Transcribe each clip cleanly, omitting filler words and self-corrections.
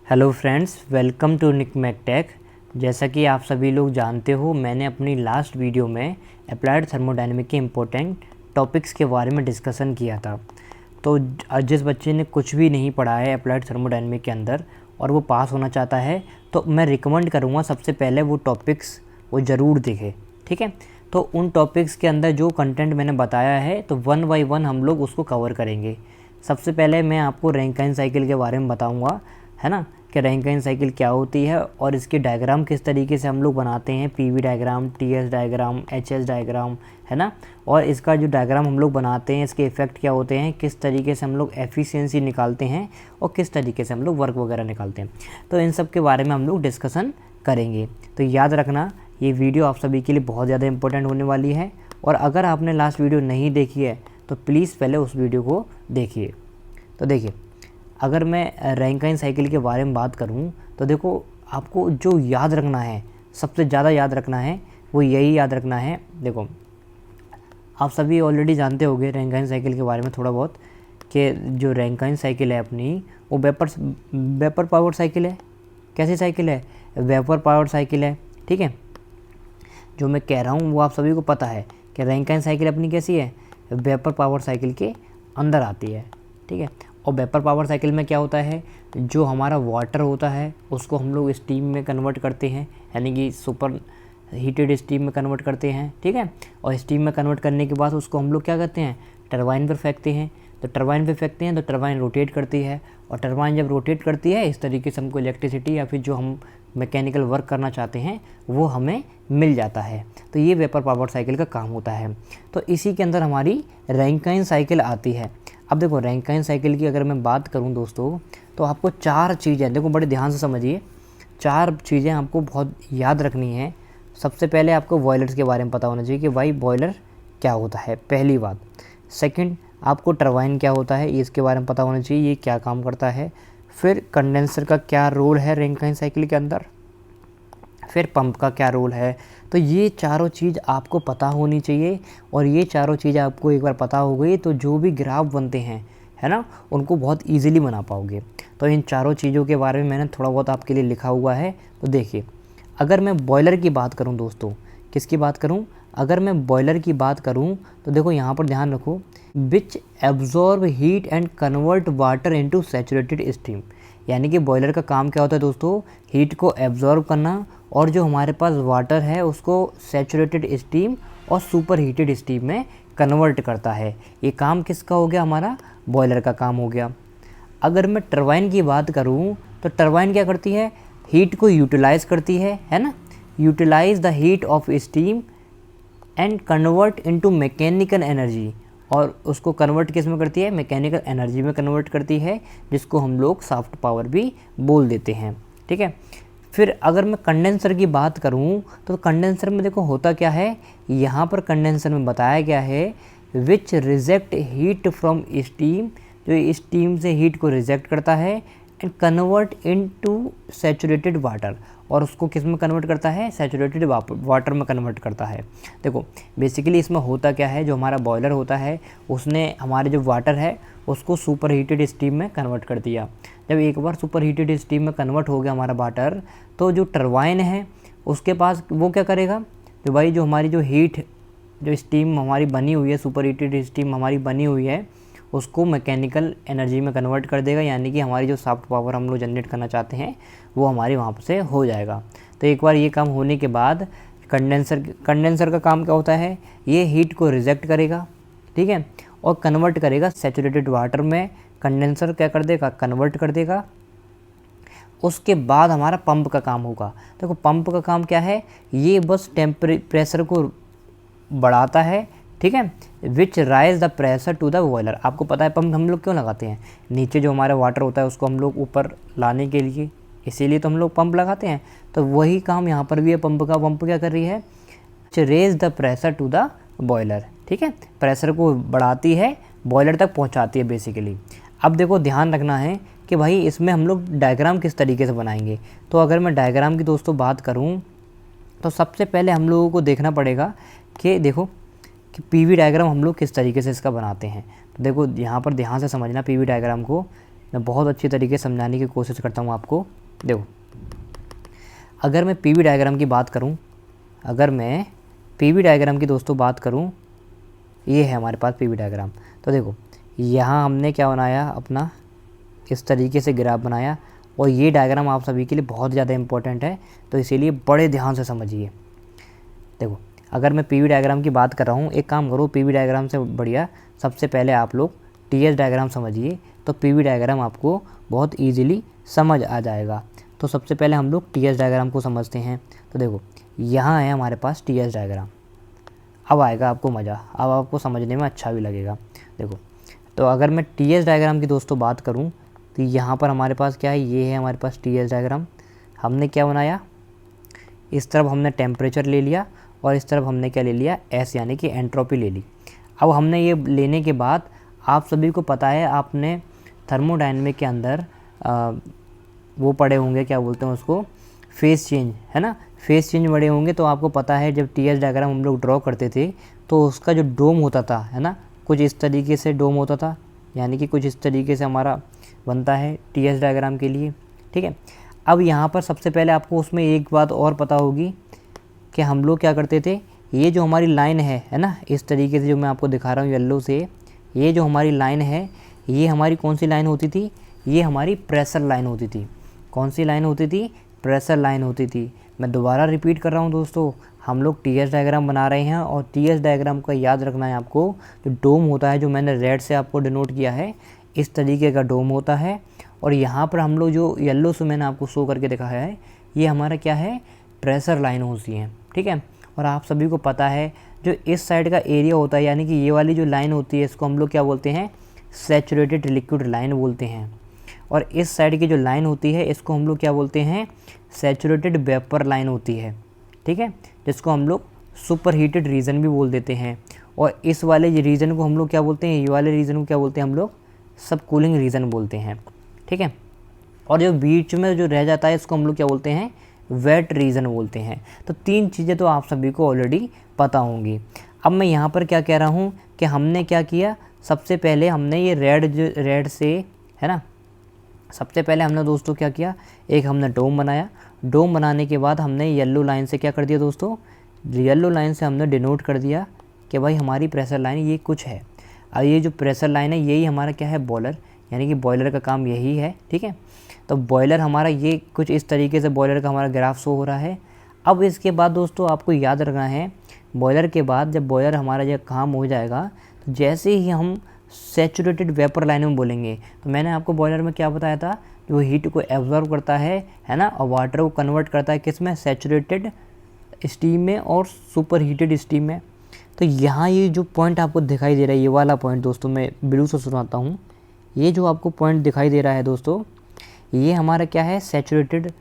Hello friends, welcome to Nick McTech. जैसा कि आप सभी लोग जानते हो, मैंने अपनी लास्ट वीडियो में अप्लाइड थर्मोडायनेमिक के इम्पोर्टेंट टॉपिक्स के बारे में डिस्कशन किया था। तो जिस बच्चे ने कुछ भी नहीं पढ़ा है अप्लाइड थर्मोडायनेमिक के अंदर और वो पास होना चाहता है, तो मैं रिकमेंड करूँगा सबसे पहले वो टॉपिक्स वो ज़रूर देखे। ठीक है, तो उन टॉपिक्स के अंदर जो कंटेंट मैंने बताया है तो वन बाई वन हम लोग उसको कवर करेंगे। सबसे पहले मैं आपको रैंकाइन साइकिल के बारे में बताऊंगा, है ना, कि रैंकाइन साइकिल क्या होती है और इसके डायग्राम किस तरीके से हम लोग बनाते हैं, PV diagram, TS diagram, HS diagram, है ना। और इसका जो डायग्राम हम लोग बनाते हैं, इसके इफ़ेक्ट क्या होते हैं, किस तरीके से हम लोग एफिशिएंसी निकालते हैं और किस तरीके से हम लोग वर्क वगैरह निकालते हैं, तो इन सब के बारे में हम लोग डिस्कशन करेंगे। तो याद रखना, ये वीडियो आप सभी के लिए बहुत ज़्यादा इंपॉर्टेंट होने वाली है। और अगर आपने लास्ट वीडियो नहीं देखी है तो प्लीज़ पहले उस वीडियो को देखिए। तो देखिए, अगर मैं रैंकाइन साइकिल के बारे में बात करूं तो देखो, आपको जो याद रखना है, सबसे ज़्यादा याद रखना है, वो यही याद रखना है। देखो, आप सभी ऑलरेडी जानते होंगे रैंकाइन साइकिल के बारे में थोड़ा बहुत, कि जो रैंकाइन साइकिल है अपनी, वो वेपर पावर साइकिल है। कैसी साइकिल है? वेपर पावर साइकिल है। ठीक है, जो मैं कह रहा हूँ वो आप सभी को पता है कि रैंकाइन साइकिल अपनी कैसी है, वेपर पावर साइकिल के अंदर आती है। ठीक है, और वेपर पावर साइकिल में क्या होता है, जो हमारा वाटर होता है उसको हम लोग स्टीम में कन्वर्ट करते हैं, यानी कि सुपर हीटेड स्टीम में कन्वर्ट करते हैं। ठीक है, और स्टीम में कन्वर्ट करने के बाद उसको हम लोग क्या करते हैं, टरबाइन पर फेंकते हैं। तो टरबाइन पे फेंकते हैं तो टरबाइन रोटेट करती है, और टरबाइन जब रोटेट करती है, इस तरीके से हमको इलेक्ट्रिसिटी या फिर जो हम मैकेनिकल वर्क करना चाहते हैं वो हमें मिल जाता है। तो ये वेपर पावर साइकिल का काम होता है। तो इसी के अंदर हमारी रैंकाइन साइकिल आती है। अब देखो, रैंकाइन साइकिल की अगर मैं बात करूं दोस्तों, तो आपको चार चीज़ें, देखो बड़े ध्यान से समझिए, चार चीज़ें आपको बहुत याद रखनी है। सबसे पहले आपको बॉयलर्स के बारे में पता होना चाहिए कि भाई बॉयलर क्या होता है, पहली बात। सेकंड, आपको टरबाइन क्या होता है, इसके बारे में पता होना चाहिए, ये क्या काम करता है। फिर कंडेंसर का क्या रोल है रैंकाइन साइकिल के अंदर, फिर पंप का क्या रोल है। तो ये चारों चीज़ आपको पता होनी चाहिए, और ये चारों चीज़ आपको एक बार पता हो गई तो जो भी ग्राफ बनते हैं, है ना, उनको बहुत इजीली बना पाओगे। तो इन चारों चीज़ों के बारे में मैंने थोड़ा बहुत आपके लिए लिखा हुआ है। तो देखिए, अगर मैं बॉयलर की बात करूं दोस्तों, किसकी बात करूं, अगर मैं बॉयलर की बात करूं तो देखो यहाँ पर ध्यान रखो, विच absorb heat and convert water into saturated steam. यानी कि बॉयलर का काम क्या होता है दोस्तों, हीट को एब्जॉर्ब करना और जो हमारे पास वाटर है उसको सैचुरेटेड स्टीम और सुपर हीटेड स्टीम में कन्वर्ट करता है। ये काम किसका हो गया, हमारा बॉयलर का काम हो गया। अगर मैं टरबाइन की बात करूं तो टरबाइन क्या करती है, हीट को यूटिलाइज़ करती है ना, utilise the heat of steam and convert into mechanical energy, और उसको कन्वर्ट किस में करती है, मैकेनिकल एनर्जी में कन्वर्ट करती है, जिसको हम लोग सॉफ्ट पावर भी बोल देते हैं। ठीक है, फिर अगर मैं कंडेंसर की बात करूं तो कंडेंसर में देखो होता क्या है, यहाँ पर कंडेंसर में बताया गया है, विच रिजेक्ट हीट फ्रॉम स्टीम, जो स्टीम से हीट को रिजेक्ट करता है, and convert into saturated water, और उसको किस में कन्वर्ट करता है, सैचुरेटेड वाटर में कन्वर्ट करता है। देखो बेसिकली इसमें होता क्या है, जो हमारा बॉयलर होता है उसने हमारे जो वाटर है उसको सुपर हीटेड स्टीम में कन्वर्ट कर दिया। जब एक बार सुपर हीटेड स्टीम में कन्वर्ट हो गया हमारा वाटर, तो जो टरबाइन है उसके पास वो क्या करेगा, तो भाई जो हमारी जो हीट, जो स्टीम हमारी बनी हुई है, सुपर हीटेड स्टीम हमारी बनी हुई है, उसको मैकेनिकल एनर्जी में कन्वर्ट कर देगा, यानी कि हमारी जो सॉफ्ट पावर हम लोग जनरेट करना चाहते हैं वो हमारी वहाँ से हो जाएगा। तो एक बार ये काम होने के बाद कंडेंसर का काम क्या होता है, ये हीट को रिजेक्ट करेगा, ठीक है, और कन्वर्ट करेगा सैचुरेटेड वाटर में। कंडेंसर क्या कर देगा, कन्वर्ट कर देगा। उसके बाद हमारा पंप का काम होगा। देखो पंप का काम क्या है, ये बस प्रेशर को बढ़ाता है, ठीक है, which rise the pressure to the boiler. आपको पता है पंप हम लोग क्यों लगाते हैं, नीचे जो हमारा वाटर होता है उसको हम लोग ऊपर लाने के लिए, इसीलिए तो हम लोग पंप लगाते हैं। तो वही काम यहाँ पर भी है पंप का। पंप क्या कर रही है, raise the pressure to the boiler, ठीक है, प्रेशर को बढ़ाती है, बॉयलर तक पहुँचाती है बेसिकली। अब देखो ध्यान रखना है कि भाई इसमें हम लोग डायग्राम किस तरीके से बनाएंगे। तो अगर मैं डायग्राम की दोस्तों बात करूँ तो सबसे पहले हम लोगों को देखना पड़ेगा कि देखो कि पीवी डायग्राम हम लोग किस तरीके से इसका बनाते हैं। तो देखो यहाँ पर ध्यान से समझना पीवी डायग्राम को। मैं बहुत अच्छी तरीके से समझाने की कोशिश करता हूँ आपको। देखो, अगर मैं पीवी डायग्राम की बात करूँ, अगर मैं पीवी डायग्राम की दोस्तों बात करूँ, ये है हमारे पास पीवी डायग्राम। तो देखो, यहाँ हमने क्या बनाया, अपना इस तरीके से ग्राफ बनाया, और ये डायग्राम आप सभी के लिए बहुत ज़्यादा इम्पोर्टेंट है, तो इसीलिए बड़े ध्यान से समझिए। देखो, अगर मैं पीवी डायग्राम की बात कर रहा हूँ, एक काम करो, पीवी डायग्राम से बढ़िया सबसे पहले आप लोग टीएस डायग्राम समझिए, तो पीवी डायग्राम आपको बहुत ईजीली समझ आ जाएगा। तो सबसे पहले हम लोग टीएस डायग्राम को समझते हैं। तो देखो, यहाँ है हमारे पास टीएस डायग्राम। अब आएगा आपको मज़ा, अब आपको समझने में अच्छा भी लगेगा। देखो, तो अगर मैं टीएस डायग्राम की दोस्तों बात करूँ, तो यहाँ पर हमारे पास क्या है, ये है हमारे पास टीएस डायग्राम। हमने क्या बनाया, इस तरफ हमने टेम्परेचर ले लिया और इस तरफ हमने क्या ले लिया, एस यानी कि एंट्रोपी ले ली। अब हमने ये लेने के बाद आप सभी को पता है, आपने थर्मोडायनेमिक के अंदर वो पढ़े होंगे, क्या बोलते हैं उसको, फेस चेंज, है ना, फेस चेंज पढ़े होंगे। तो आपको पता है जब टीएस डायग्राम हम लोग ड्रॉ करते थे तो उसका जो डोम होता था, है ना, कुछ इस तरीके से डोम होता था, यानी कि कुछ इस तरीके से हमारा बनता है टीएस डायग्राम के लिए। ठीक है, अब यहाँ पर सबसे पहले आपको उसमें एक बात और पता होगी कि हम लोग क्या करते थे, ये जो हमारी लाइन है ना, इस तरीके से जो मैं आपको दिखा रहा हूँ येलो से, ये जो हमारी लाइन है, ये हमारी कौन सी लाइन होती थी, ये हमारी प्रेशर लाइन होती थी। कौन सी लाइन होती थी, प्रेशर लाइन होती थी। मैं दोबारा रिपीट कर रहा हूँ दोस्तों, हम लोग टीएस डायग्राम बना रहे हैं, और टीएस डायग्राम का याद रखना है आपको, जो डोम होता है, जो मैंने रेड से आपको डिनोट किया है, इस तरीके का डोम होता है। और यहाँ पर हम लोग जो येलो से मैंने आपको शो करके दिखाया है, ये हमारा क्या है, प्रेशर लाइन होती है। ठीक है, और आप सभी को पता है जो इस साइड का एरिया होता है, यानी कि ये वाली जो लाइन होती है, इसको हम लोग क्या बोलते हैं, सैचुरेटेड लिक्विड लाइन बोलते हैं। और इस साइड की जो लाइन होती है, इसको हम लोग क्या बोलते हैं, सैचुरेटेड वेपर लाइन होती है। ठीक है, जिसको हम लोग सुपर हीटेड रीजन भी बोल देते हैं। और इस वाले रीजन को हम लोग क्या बोलते हैं, ये वाले रीजन को क्या बोलते हैं हम लोग, सब कूलिंग रीजन बोलते हैं। ठीक है, और जो बीच में जो रह जाता है, इसको हम लोग क्या बोलते हैं, वेट रीजन बोलते हैं। तो तीन चीज़ें तो आप सभी को ऑलरेडी पता होंगी। अब मैं यहाँ पर क्या कह रहा हूँ कि हमने क्या किया, सबसे पहले हमने ये रेड से, है ना, सबसे पहले हमने दोस्तों क्या किया, एक हमने डोम बनाया। डोम बनाने के बाद हमने येलो लाइन से क्या कर दिया दोस्तों, येलो लाइन से हमने डिनोट कर दिया कि भाई हमारी प्रेशर लाइन ये कुछ है। अब ये जो प्रेशर लाइन है, यही हमारा क्या है, बॉयलर, यानी कि बॉयलर का काम यही है। ठीक है, तो बॉयलर हमारा ये कुछ इस तरीके से बॉयलर का हमारा ग्राफ शो हो रहा है। अब इसके बाद दोस्तों आपको याद रखना है, बॉयलर के बाद जब बॉयलर हमारा जब काम हो जाएगा, तो जैसे ही हम सैचुरेटेड वेपर लाइन में बोलेंगे, तो मैंने आपको बॉयलर में क्या बताया था, जो हीट को एब्जॉर्ब करता है ना, और वाटर को कन्वर्ट करता है किस में, सैचुरेटेड स्टीम में और सुपर हीटेड स्टीम में। तो यहाँ ये जो पॉइंट आपको दिखाई दे रहा है, ये वाला पॉइंट दोस्तों, मैं ब्लू से सुनाता हूँ। ये जो आपको पॉइंट दिखाई दे रहा है दोस्तों, ये हमारा क्या है, सैचुरेटेड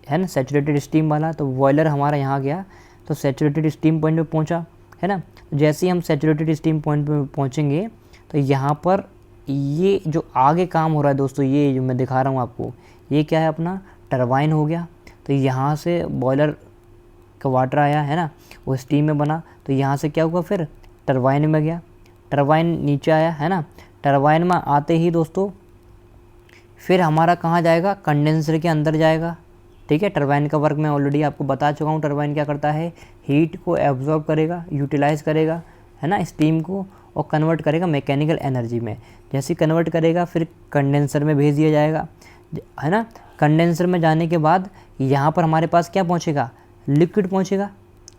है ना, सैचुरेटेड स्टीम वाला। तो बॉयलर हमारा यहाँ गया, तो सैचुरेटेड स्टीम पॉइंट पे पहुँचा, है ना। जैसे ही हम सैचुरेटेड स्टीम पॉइंट पे पहुँचेंगे, तो यहाँ पर ये जो आगे काम हो रहा है दोस्तों, ये जो मैं दिखा रहा हूँ आपको, ये क्या है, अपना टरबाइन हो गया। तो यहाँ से बॉयलर का वाटर आया, है ना, वो स्टीम में बना, तो यहाँ से क्या हुआ, फिर टरबाइन में गया, टरबाइन नीचे आया, है ना। टरबाइन में आते ही दोस्तों फिर हमारा कहाँ जाएगा, कंडेंसर के अंदर जाएगा। ठीक है, टरबाइन का वर्क मैं ऑलरेडी आपको बता चुका हूँ। टरबाइन क्या करता है, हीट को एब्जॉर्ब करेगा, यूटिलाइज़ करेगा, है ना, स्टीम को, और कन्वर्ट करेगा मैकेनिकल एनर्जी में। जैसे कन्वर्ट करेगा फिर कंडेंसर में भेज दिया जाएगा, है ना। कंडेंसर में जाने के बाद यहाँ पर हमारे पास क्या पहुँचेगा, लिक्विड पहुँचेगा,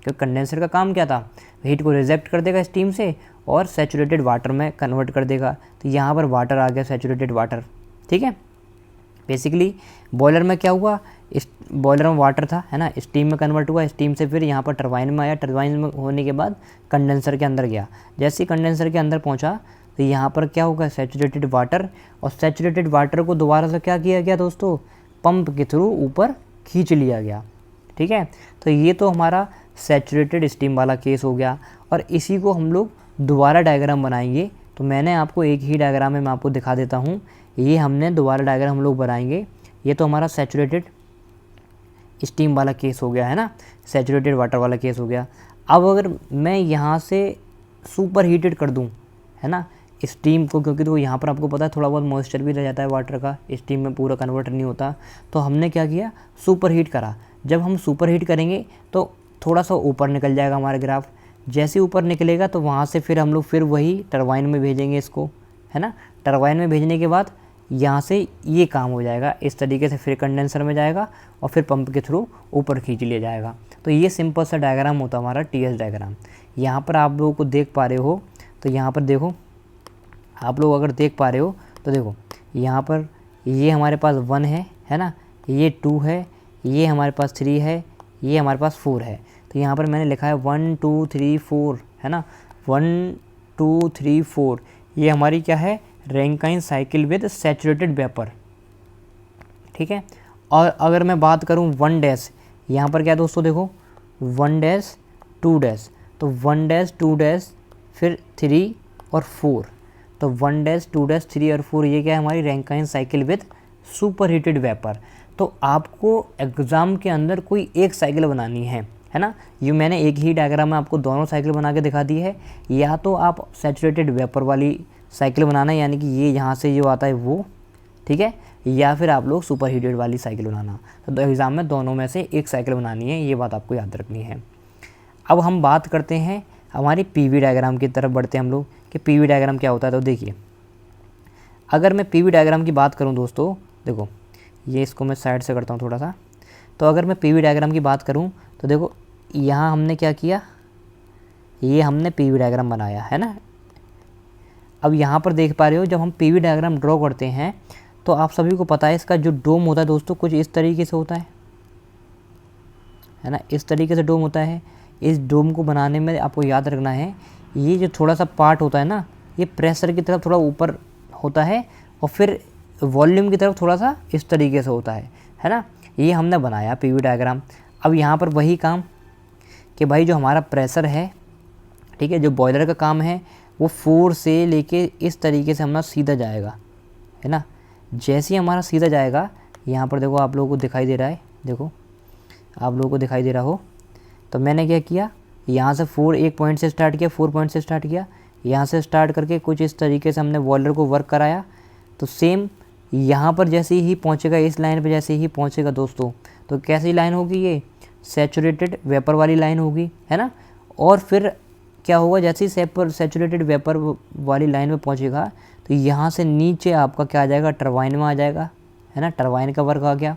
क्योंकि कंडेंसर का काम क्या था, हीट को रिजेक्ट कर देगा स्टीम से और सैचुरेटेड वाटर में कन्वर्ट कर देगा। तो यहाँ पर वाटर आ गया, सैचुरेटेड वाटर। ठीक है, बेसिकली बॉयलर में क्या हुआ, इस बॉयलर में वाटर था, है ना, स्टीम में कन्वर्ट हुआ, स्टीम से फिर यहाँ पर टरबाइन में आया, टरबाइन में होने के बाद कंडेंसर के अंदर गया। जैसे ही कंडेंसर के अंदर पहुँचा, तो यहाँ पर क्या होगा, सैचुरेटेड वाटर, और सैचुरेटेड वाटर को दोबारा से क्या किया गया दोस्तों, पंप के थ्रू ऊपर खींच लिया गया। ठीक है, तो ये तो हमारा सैचुरेटेड स्टीम वाला केस हो गया। और इसी को हम लोग दोबारा डायग्राम बनाएंगे। तो मैंने आपको एक ही डायग्राम में मैं आपको दिखा देता हूँ, ये हमने दोबारा डायग्राम हम लोग बनाएंगे। ये तो हमारा सैचुरेटेड स्टीम वाला केस हो गया, है ना, सैचुरेटेड वाटर वाला केस हो गया। अब अगर मैं यहाँ से सुपर हीटेड कर दूँ, है ना, स्टीम को, क्योंकि तो यहाँ पर आपको पता है थोड़ा बहुत मॉइस्चर भी रह जाता है वाटर का, स्टीम में पूरा कन्वर्ट नहीं होता, तो हमने क्या किया, सुपर हीट करा। जब हम सुपर हीट करेंगे तो थोड़ा सा ऊपर निकल जाएगा हमारा ग्राफ। जैसे ऊपर निकलेगा तो वहाँ से फिर हम लोग फिर वही टरबाइन में भेजेंगे इसको, है ना। टरबाइन में भेजने के बाद यहाँ से ये काम हो जाएगा, इस तरीके से फिर कंडेंसर में जाएगा और फिर पंप के थ्रू ऊपर खींच लिया जाएगा। तो ये सिंपल सा डायग्राम होता है हमारा टीएस डायग्राम। यहाँ पर आप लोगों को देख पा रहे हो, तो यहाँ पर देखो, आप लोग अगर देख पा रहे हो तो देखो यहाँ पर ये हमारे पास 1 है ना, ये 2 है, ये हमारे पास 3 है, ये हमारे पास 4 है। तो यहाँ पर मैंने लिखा है 1 2 3 4, है ना, 1 2 3 4। ये हमारी क्या है, Rankine cycle with saturated vapour, ठीक है। और अगर मैं बात करूँ 1 डैश, यहाँ पर क्या दोस्तों देखो 1 डैश 2 डैश, तो 1 डैश 2 डैश फिर 3 और 4, तो 1 डैश 2 डैश 3 और 4, ये क्या है हमारी Rankine cycle with super heated vapour. तो आपको एग्ज़ाम के अंदर कोई एक साइकिल बनानी है ना। ये मैंने एक ही डायग्राम में आपको दोनों साइकिल बना के दिखा दी है। या तो आप सैचुरेटेड वेपर वाली साइकिल बनाना है, यानी कि ये यहाँ से जो आता है वो, ठीक है, या फिर आप लोग सुपर हीटेड वाली साइकिल बनाना। तो एग्ज़ाम में दोनों में से एक साइकिल बनानी है, ये बात आपको याद रखनी है। अब हम बात करते हैं हमारी पीवी डायग्राम की तरफ बढ़ते हैं हम लोग, कि पीवी डायग्राम क्या होता है। तो देखिए, अगर मैं पीवी डायग्राम की बात करूं दोस्तों, देखो ये इसको मैं साइड से करता हूं थोड़ा सा। तो अगर मैं पीवी डायग्राम की बात करूं तो देखो यहाँ हमने क्या किया, ये हमने पीवी डायग्राम बनाया है ना। अब यहाँ पर देख पा रहे हो, जब हम पीवी डायग्राम ड्रॉ करते हैं तो आप सभी को पता है इसका जो डोम होता है दोस्तों कुछ इस तरीके से होता है ना, इस तरीके से डोम होता है। इस डोम को बनाने में आपको याद रखना है, ये जो थोड़ा सा पार्ट होता है ना, ये प्रेशर की तरफ थोड़ा ऊपर होता है और फिर वॉल्यूम की तरफ थोड़ा सा इस तरीके से होता है ना। ये हमने बनाया पीवी डायग्राम। अब यहाँ पर वही काम कि भाई जो हमारा प्रेशर है, ठीक है, जो बॉयलर का काम है वो 4 से लेके इस तरीके से हमारा सीधा जाएगा, है ना। जैसे ही हमारा सीधा जाएगा, यहाँ पर देखो आप लोगों को दिखाई दे रहा है, देखो आप लोगों को दिखाई दे रहा हो, तो मैंने क्या किया, यहाँ से 4 एक पॉइंट से स्टार्ट किया, 4 पॉइंट से स्टार्ट किया, यहाँ से स्टार्ट करके कुछ इस तरीके से हमने बॉयलर को वर्क कराया। तो सेम यहाँ पर जैसे ही पहुँचेगा, इस लाइन पे जैसे ही पहुँचेगा दोस्तों, तो कैसी लाइन होगी, ये सैचुरेटेड वेपर वाली लाइन होगी, है ना। और फिर क्या होगा, जैसे ही सैचुरेटेड वेपर वाली लाइन में पहुँचेगा तो यहाँ से नीचे आपका क्या आ जाएगा, टरबाइन में आ जाएगा, है ना। टरबाइन का वर्क आ गया।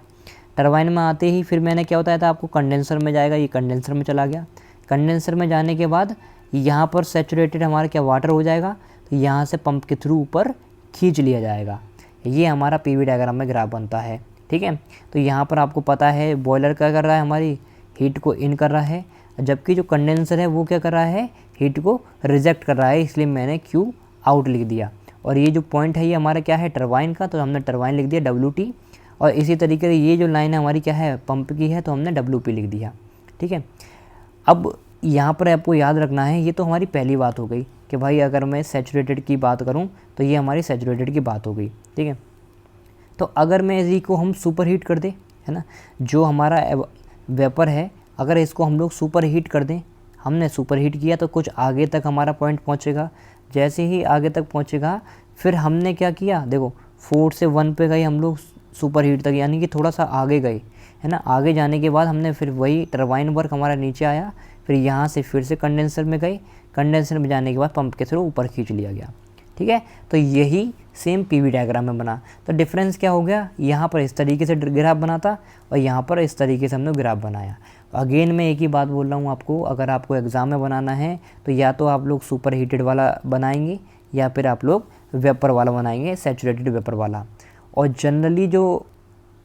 टरबाइन में आते ही फिर मैंने क्या बताया था आपको, कंडेंसर में जाएगा, ये कंडेंसर में चला गया। कंडेंसर में जाने के बाद यहाँ पर सैचुरेटेड हमारा क्या वाटर हो जाएगा, तो यहाँ से पंप के थ्रू ऊपर खींच लिया जाएगा। ये हमारा पीवी डायग्राम में ग्राफ बनता है, ठीक है। तो यहाँ पर आपको पता है बॉयलर क्या कर रहा है, हमारी हीट को इन कर रहा है, जबकि जो कंडेंसर है वो क्या कर रहा है, हीट को रिजेक्ट कर रहा है, इसलिए मैंने क्यू आउट लिख दिया। और ये जो पॉइंट है ये हमारा क्या है, टरबाइन का, तो हमने टरबाइन लिख दिया WT। और इसी तरीके से ये जो लाइन है हमारी क्या है, पंप की है, तो हमने WP लिख दिया, ठीक है। अब यहाँ पर आपको याद रखना है, ये तो हमारी पहली बात हो गई कि भाई अगर मैं सैचुरेटेड की बात करूँ तो ये हमारी सैचुरेटेड की बात हो गई, ठीक है। तो अगर मैं इसी को हम सुपर हीट कर दें, है ना, जो हमारा वेपर है अगर इसको हम लोग सुपर हीट कर दें, हमने सुपर हीट किया तो कुछ आगे तक हमारा पॉइंट पहुँचेगा। जैसे ही आगे तक पहुँचेगा फिर हमने क्या किया, देखो 4 से 1 पे गए हम लोग सुपर हीट तक, यानी कि थोड़ा सा आगे गए, है ना। आगे जाने के बाद हमने फिर वही टरबाइन वर्क हमारा नीचे आया, फिर यहाँ से फिर से कंडेंसर में गए, कंडेंसर में जाने के बाद पंप के थ्रू ऊपर खींच लिया गया, ठीक है। तो यही सेम पीवी डायग्राम में बना। तो डिफरेंस क्या हो गया, यहाँ पर इस तरीके से ग्राफ बना था और यहाँ पर इस तरीके से हमने ग्राफ बनाया। अगेन मैं एक ही बात बोल रहा हूँ आपको, अगर आपको एग्ज़ाम में बनाना है तो या तो आप लोग सुपर हीटेड वाला बनाएंगे या फिर आप लोग वेपर वाला बनाएंगे, सैचुरेटेड वेपर वाला। और जनरली जो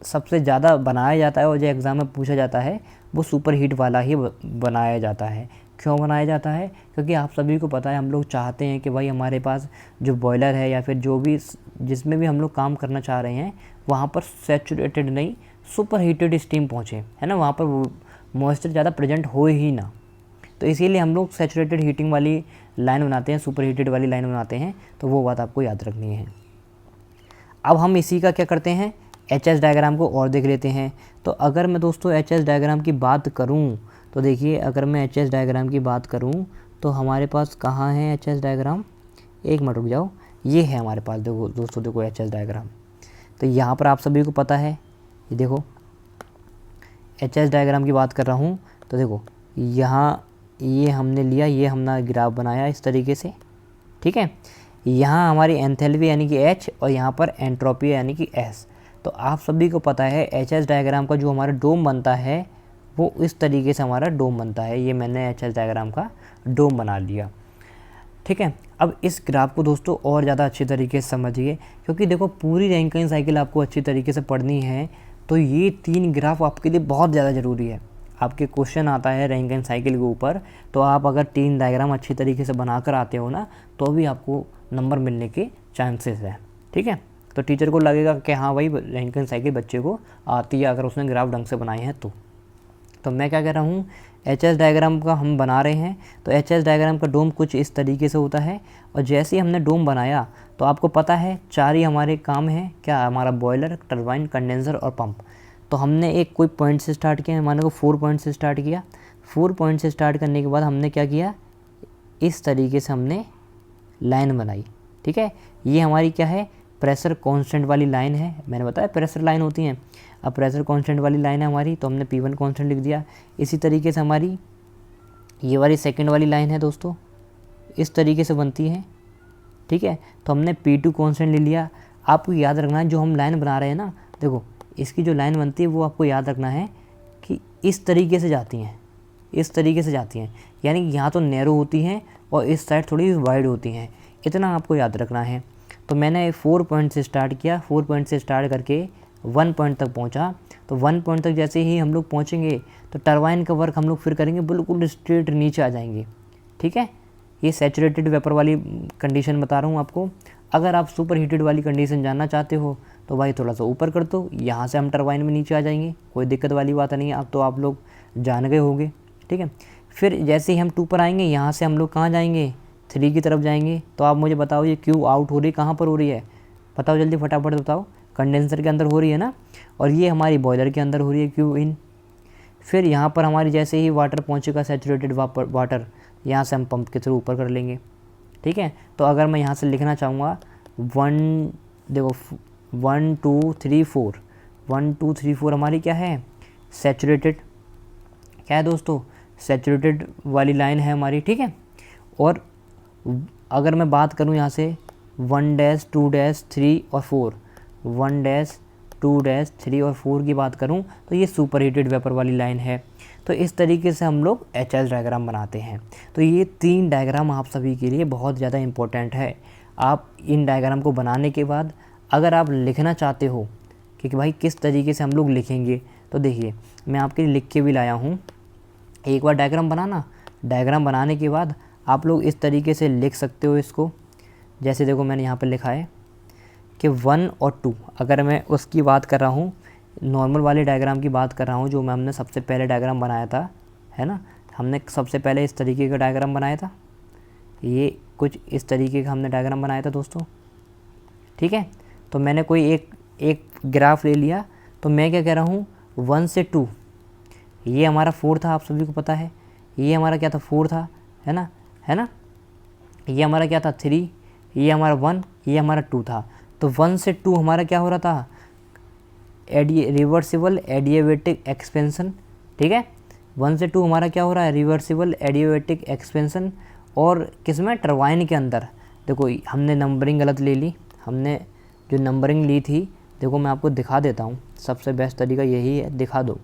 सबसे ज़्यादा बनाया जाता है और जो एग्ज़ाम में पूछा जाता है वो सुपर हीट वाला ही बनाया जाता है। क्यों बनाया जाता है, क्योंकि आप सभी को पता है हम लोग चाहते हैं कि भाई हमारे पास जो बॉयलर है या फिर जो भी जिसमें भी हम लोग काम करना चाह रहे हैं वहाँ पर सैचुरेटेड नहीं सुपर हीटेड स्टीम पहुँचे, है ना, वहाँ पर मॉइस्चर ज़्यादा प्रेजेंट हो ही ना। तो इसीलिए हम लोग सैचुरेटेड हीटिंग वाली लाइन बनाते हैं, सुपर हीटेड वाली लाइन बनाते हैं। तो वो बात आपको याद रखनी है। अब हम इसी का क्या करते हैं, HS डायग्राम को और देख लेते हैं। तो अगर मैं दोस्तों HS डायग्राम की बात करूं तो देखिए, अगर मैं HS डायग्राम की बात करूं तो हमारे पास कहाँ है HS डायग्राम, एक मिनट रुक जाओ, ये है हमारे पास, देखो दोस्तों, देखो एच एच डायग्राम। तो यहाँ पर आप सभी को पता है, ये देखो एच एच डायग्राम की बात कर रहा हूँ। तो देखो यहाँ ये हमने लिया, ये हमने ग्राफ बनाया इस तरीके से, ठीक है। यहाँ हमारी एंथैल्पी यानी कि H और यहाँ पर एंट्रोपी यानी कि S। तो आप सभी को पता है एच एच डायग्राम का जो हमारा डोम बनता है वो इस तरीके से हमारा डोम बनता है। ये मैंने एच एच डायग्राम का डोम बना लिया, ठीक है। अब इस ग्राफ को दोस्तों और ज़्यादा अच्छी तरीके से समझिए, क्योंकि देखो पूरी रैंकिंग साइकिल आपको अच्छी तरीके से पढ़नी है, तो ये 3 ग्राफ आपके लिए बहुत ज़्यादा ज़रूरी है। आपके क्वेश्चन आता है रैंकिंग साइकिल के ऊपर, तो आप अगर 3 डायग्राम अच्छी तरीके से बनाकर आते हो ना, तो भी आपको नंबर मिलने के चांसेस हैं, ठीक है। तो टीचर को लगेगा कि हाँ भाई रैंकिंग साइकिल बच्चे को आती है, अगर उसने ग्राफ ढंग से बनाए हैं तो मैं क्या कह रहा हूँ, एच एच डायग्राम का हम बना रहे हैं। तो एच एच डायग्राम का डोम कुछ इस तरीके से होता है, और जैसे ही हमने डोम बनाया तो आपको पता है 4 ही हमारे काम हैं, क्या, हमारा बॉयलर, टरबाइन, कंडेंसर और पंप। तो हमने एक कोई पॉइंट से स्टार्ट किया, माने को 4 पॉइंट से स्टार्ट किया। 4 पॉइंट से स्टार्ट करने के बाद हमने क्या किया, इस तरीके से हमने लाइन बनाई, ठीक है। ये हमारी क्या है, प्रेशर कांस्टेंट वाली लाइन है, मैंने बताया प्रेशर लाइन होती हैं। अब प्रेशर कांस्टेंट वाली लाइन है हमारी, तो हमने P1 कांस्टेंट लिख दिया। इसी तरीके से हमारी ये वाली सेकंड वाली लाइन है दोस्तों, इस तरीके से बनती है, ठीक है। तो हमने P2 कांस्टेंट ले लिया। आपको याद रखना है जो हम लाइन बना रहे हैं ना, देखो इसकी जो लाइन बनती है वो आपको याद रखना है कि इस तरीके से जाती हैं, इस तरीके से जाती हैं, यानी यहाँ तो नैरो होती हैं और इस साइड थोड़ी वाइड होती हैं, इतना आपको याद रखना है। तो मैंने 4 पॉइंट से स्टार्ट किया, 4 पॉइंट से स्टार्ट करके 1 पॉइंट तक पहुंचा। तो 1 पॉइंट तक जैसे ही हम लोग पहुंचेंगे तो टरबाइन का वर्क हम लोग फिर करेंगे, बिल्कुल स्ट्रेट नीचे आ जाएंगे, ठीक है। ये सैचुरेटेड वेपर वाली कंडीशन बता रहा हूँ आपको। अगर आप सुपर हीटेड वाली कंडीशन जानना चाहते हो तो भाई थोड़ा सा ऊपर कर दो, यहाँ से हम टरबाइन में नीचे आ जाएंगे, कोई दिक्कत वाली बात नहीं है। अब तो आप लोग जान गए होंगे, ठीक है। फिर जैसे ही हम 2 पर आएंगे, यहाँ से हम लोग कहाँ जाएंगे, 3 की तरफ जाएंगे। तो आप मुझे बताओ ये क्यू आउट हो रही, कहाँ पर हो रही है, बताओ जल्दी फटाफट बताओ। कंडेंसर के अंदर हो रही है ना, और ये हमारी बॉयलर के अंदर हो रही है, क्यू इन। फिर यहाँ पर हमारी जैसे ही वाटर पहुँचेगा, सैचुरेटेड वाटर, यहाँ से हम पंप के थ्रू ऊपर कर लेंगे, ठीक है। तो अगर मैं यहाँ से लिखना चाहूँगा 1, देखो 1 2 3 4, 1 2 3 4 हमारी क्या है, सैचुरेटेड, क्या है दोस्तों, सैचुरेटेड वाली लाइन है हमारी, ठीक है। और अगर मैं बात करूँ यहाँ से 1 डैश 2 डैश 3 और 4, 1 डैश 2 डैश 3 और 4 की बात करूँ तो ये सुपर हीटेड वेपर वाली लाइन है। तो इस तरीके से हम लोग एच एच डायग्राम बनाते हैं। तो ये 3 डायग्राम आप सभी के लिए बहुत ज़्यादा इम्पोर्टेंट है। आप इन डायग्राम को बनाने के बाद अगर आप लिखना चाहते हो कि भाई किस तरीके से हम लोग लिखेंगे, तो देखिए मैं आपके लिए लिख के भी लाया हूँ। एक बार डायग्राम बनाना, डायग्राम बनाने के बाद आप लोग इस तरीके से लिख सकते हो इसको। जैसे देखो मैंने यहाँ पर लिखा है कि 1 और 2, अगर मैं उसकी बात कर रहा हूँ, नॉर्मल वाले डायग्राम की बात कर रहा हूँ जो मैं हमने सबसे पहले डायग्राम बनाया था, है ना। हमने सबसे पहले इस तरीके का डायग्राम बनाया था, ये कुछ इस तरीके का हमने डायग्राम बनाया था दोस्तों, ठीक है। तो मैंने कोई एक ग्राफ ले लिया। तो मैं क्या कह रहा हूँ, 1 से 2 ये हमारा 4 था, आप सभी को पता है। ये हमारा क्या था, 4 था, है ना, है ना। ये हमारा क्या था, 3, ये हमारा 1, ये हमारा 2 था। तो 1 से 2 हमारा क्या हो रहा था, रिवर्सिबल एडियाबेटिक एक्सपेंशन, ठीक है। 1 से 2 हमारा क्या हो रहा है, रिवर्सिबल एडियाबेटिक एक्सपेंशन। और किसमें, टरबाइन के अंदर। देखो हमने नंबरिंग गलत ले ली, हमने जो नंबरिंग ली थी, देखो मैं आपको दिखा देता हूँ, सबसे बेस्ट तरीका यही है, दिखा दो।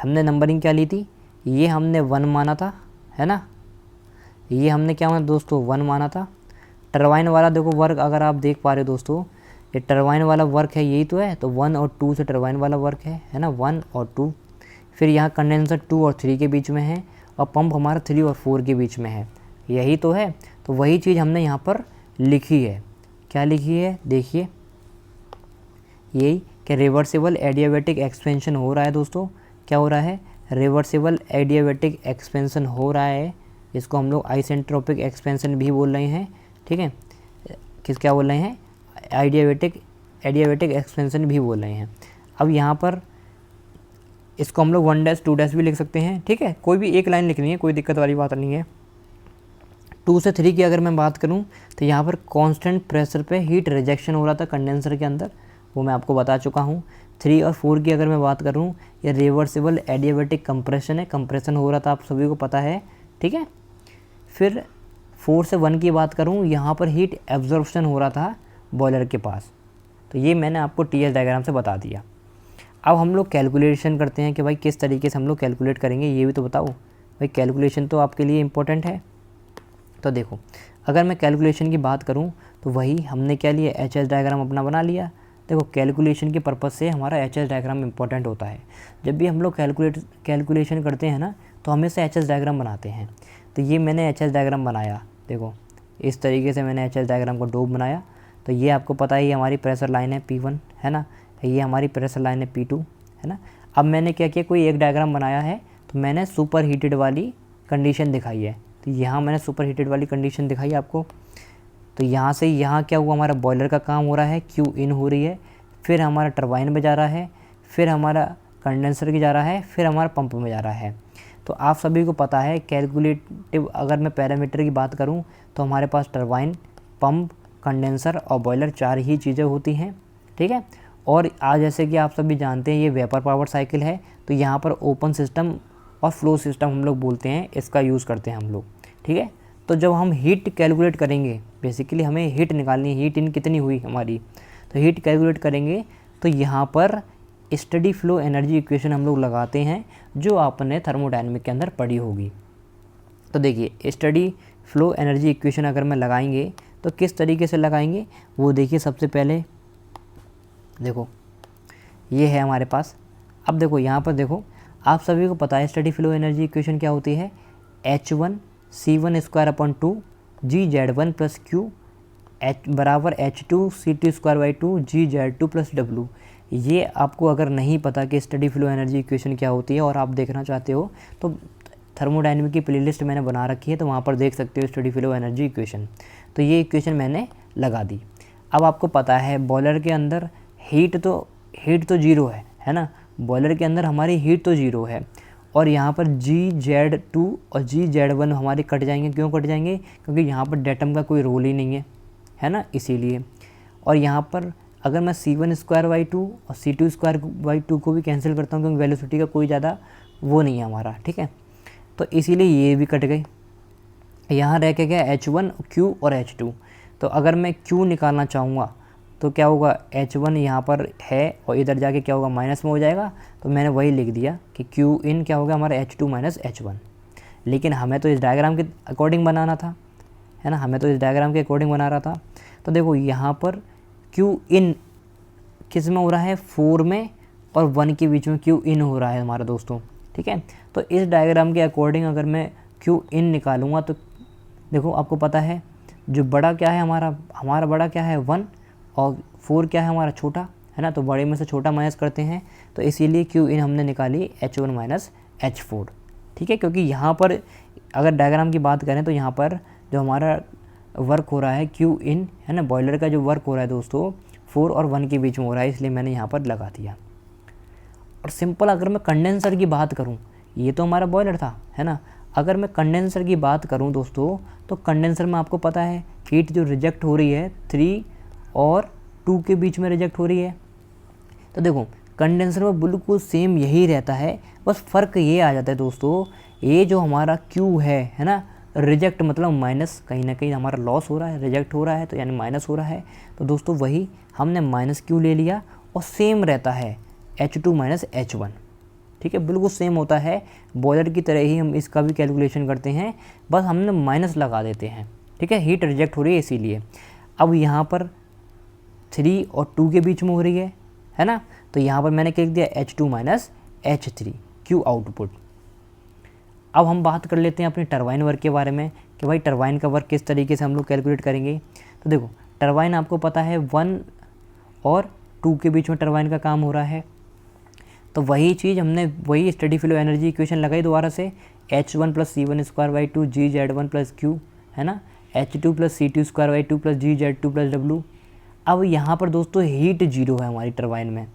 हमने नंबरिंग क्या ली थी, ये हमने 1 माना था, है ना। ये हमने क्या माना दोस्तों, 1 माना था। टरबाइन वाला देखो वर्क अगर आप देख पा रहे हो दोस्तों, ये टरबाइन वाला वर्क है, यही तो है। तो 1 और 2 से टरबाइन वाला वर्क है ना, 1 और 2। फिर यहाँ कंडेंसर 2 और 3 के बीच में है, और पंप हमारा 3 और 4 के बीच में है, यही तो है। तो वही चीज़ हमने यहाँ पर लिखी है। क्या लिखी है, देखिए यही कि रिवर्सिबल एडियाबेटिक एक्सपेंशन हो रहा है दोस्तों। क्या हो रहा है, रिवर्सिबल एडियाबेटिक एक्सपेंशन हो रहा है। इसको हम लोग आइसेंट्रोपिक एक्सपेंशन भी बोल रहे हैं, ठीक है। क्या बोल रहे हैं, एडियाबेटिक एक्सपेंशन भी बोल रहे हैं। अब यहाँ पर इसको हम लोग 1 डैश 2 डैश भी लिख सकते हैं, ठीक है। कोई भी एक लाइन लिखनी है, कोई दिक्कत वाली बात नहीं है। 2 से 3 की अगर मैं बात करूं तो यहाँ पर कांस्टेंट प्रेशर पे हीट रिजेक्शन हो रहा था कंडेंसर के अंदर, वो मैं आपको बता चुका हूँ। 3 और 4 की अगर मैं बात करूँ, ये रिवर्सिबल एडियाबैटिक कंप्रेशन है, कंप्रेशन हो रहा था, आप सभी को पता है, ठीक है। फिर 4 से 1 की बात करूँ, यहाँ पर हीट एब्जॉर्प्शन हो रहा था बॉयलर के पास। तो ये मैंने आपको टीएस डायग्राम से बता दिया। अब हम लोग कैलकुलेशन करते हैं कि भाई किस तरीके से हम लोग कैलकुलेट करेंगे, ये भी तो बताओ भाई। कैलकुलेशन तो आपके लिए इम्पोर्टेंट है। तो देखो, अगर मैं कैलकुलेशन की बात करूं तो वही हमने क्या लिया, एच एस डायग्राम अपना बना लिया। देखो, कैलकुलेशन के पर्पज़ से हमारा एच एस डायग्राम इंपॉर्टेंट होता है। जब भी हम लोग कैलकुलेशन करते हैं ना, तो हमेशा एच एस डायग्राम बनाते हैं। तो ये मैंने एच एस डायग्राम बनाया, देखो इस तरीके से मैंने एच एस डायग्राम को डोप बनाया। तो ये आपको पता है, ये हमारी प्रेशर लाइन है P1, है ना, ये हमारी प्रेशर लाइन है P2, है ना। अब मैंने क्या किया, कोई एक डायग्राम बनाया है तो मैंने सुपर हीटेड वाली कंडीशन दिखाई है। तो यहाँ मैंने सुपर हीटेड वाली कंडीशन दिखाई आपको। तो यहाँ से यहाँ क्या हुआ, हमारा बॉयलर का काम हो रहा है, क्यू इन हो रही है, फिर हमारा टरबाइन में जा रहा है, फिर हमारा कंडेंसर की जा रहा है, फिर हमारा पंप में जा रहा है। तो आप सभी को पता है कैलकुलेटिव अगर मैं पैरामीटर की बात करूँ तो हमारे पास टरबाइन, पंप, कंडेंसर और बॉयलर 4 ही चीज़ें होती हैं, ठीक है। और आज जैसे कि आप सभी जानते हैं ये वेपर पावर साइकिल है, तो यहाँ पर ओपन सिस्टम और फ्लो सिस्टम हम लोग बोलते हैं, इसका यूज़ करते हैं हम लोग, ठीक है। तो जब हम हीट कैलकुलेट करेंगे, बेसिकली हमें हीट निकालनी है, हीट इन कितनी हुई हमारी, तो हीट कैलकुलेट करेंगे तो यहाँ पर स्टडी फ्लो एनर्जी इक्वेशन हम लोग लगाते हैं, जो आपने थर्मोडायनेमिक के अंदर पढ़ी होगी। तो देखिए, स्टडी फ्लो एनर्जी इक्वेशन अगर मैं लगाएंगे तो किस तरीके से लगाएंगे वो देखिए। सबसे पहले देखो, ये है हमारे पास। अब देखो यहाँ पर देखो, आप सभी को पता है स्टडी फ्लो एनर्जी इक्वेशन क्या होती है, H1 C1 square upon 2 GZ1 plus Q H बराबर H2 C2 square by 2 GZ2 plus W। ये आपको अगर नहीं पता कि स्टडी फ्लो एनर्जी इक्वेशन क्या होती है और आप देखना चाहते हो तो थर्मोडायनेमिक की प्लेलिस्ट मैंने बना रखी है, तो वहाँ पर देख सकते हो स्टडी फ्लो एनर्जी इक्वेशन। तो ये इक्वेशन मैंने लगा दी। अब आपको पता है बॉयलर के अंदर हीट तो जीरो है ना, बॉयलर के अंदर हमारी हीट तो जीरो है, और यहाँ पर GZ2 और GZ1 हमारे कट जाएंगे। क्यों कट जाएंगे, क्योंकि यहाँ पर डेटम का कोई रोल ही नहीं है ना, इसीलिए। और यहाँ पर अगर मैं C1 स्क्वायर बाई 2 और C2 स्क्वायर बाई 2 को भी कैंसिल करता हूँ, क्योंकि वेलोसिटी का कोई ज़्यादा वो नहीं है हमारा, ठीक है। तो इसीलिए ये भी कट गई। यहाँ रह के गया H1, Q और H2। तो अगर मैं Q निकालना चाहूँगा तो क्या होगा, H1 यहाँ पर है और इधर जाके क्या होगा, माइनस में हो जाएगा। तो मैंने वही लिख दिया कि Q इन क्या होगा हमारा H2 माइनस H1। लेकिन हमें तो इस डायग्राम के अकॉर्डिंग बनाना था, है ना, हमें तो इस डायग्राम के अकॉर्डिंग बना रहा था। तो देखो यहाँ पर Q इन किस में हो रहा है, 4 में और 1 के बीच में Q इन हो रहा है हमारा दोस्तों, ठीक है। तो इस डायग्राम के अकॉर्डिंग अगर मैं Q इन निकालूंगा तो देखो आपको पता है जो बड़ा क्या है हमारा बड़ा क्या है 1, और 4 क्या है हमारा छोटा, है ना। तो बड़े में से छोटा माइनस करते हैं, तो इसीलिए Q इन हमने निकाली H1 माइनस H4, ठीक है। क्योंकि यहाँ पर अगर डायग्राम की बात करें तो यहाँ पर जो हमारा वर्क हो रहा है Q इन, है ना, बॉयलर का जो वर्क हो रहा है दोस्तों 4 और 1 के बीच में हो रहा है, इसलिए मैंने यहाँ पर लगा दिया। और सिंपल अगर मैं कंडेंसर की बात करूँ, ये तो हमारा बॉयलर था, है ना। अगर मैं कंडेंसर की बात करूँ दोस्तों, तो कंडेंसर में आपको पता है हीट जो रिजेक्ट हो रही है 3 और 2 के बीच में रिजेक्ट हो रही है। तो देखो कंडेंसर में बिल्कुल सेम यही रहता है, बस फ़र्क ये आ जाता है दोस्तों, ये जो हमारा Q है ना, रिजेक्ट मतलब माइनस, कहीं ना कहीं हमारा लॉस हो रहा है, रिजेक्ट हो रहा है तो यानी माइनस हो रहा है। तो दोस्तों वही हमने माइनस Q ले लिया, और सेम रहता है H2 माइनस H1, ठीक है, बिल्कुल सेम होता है। बॉयलर की तरह ही हम इसका भी कैलकुलेशन करते हैं, बस हमने माइनस लगा देते हैं, ठीक है, हीट रिजेक्ट हो रही है इसीलिए। अब यहाँ पर 3 और 2 के बीच में हो रही है ना, तो यहाँ पर मैंने क्या लिख दिया H2 minus H3 Q output. अब हम बात कर लेते हैं अपनी टरबाइन वर्क के बारे में कि भाई टरबाइन का वर्क किस तरीके से हम लोग कैलकुलेट करेंगे। तो देखो टरबाइन आपको पता है 1 और 2 के बीच में टरबाइन का काम हो रहा है, तो वही चीज़ हमने वही स्टडी फ्लो एनर्जी इक्वेशन लगाई दोबारा से, H1 plus C1 square by 2 GZ1 plus Q, है ना, H2 plus C2 square by 2 plus GZ2 plus W। अब यहाँ पर दोस्तों हीट जीरो है हमारी टरबाइन में,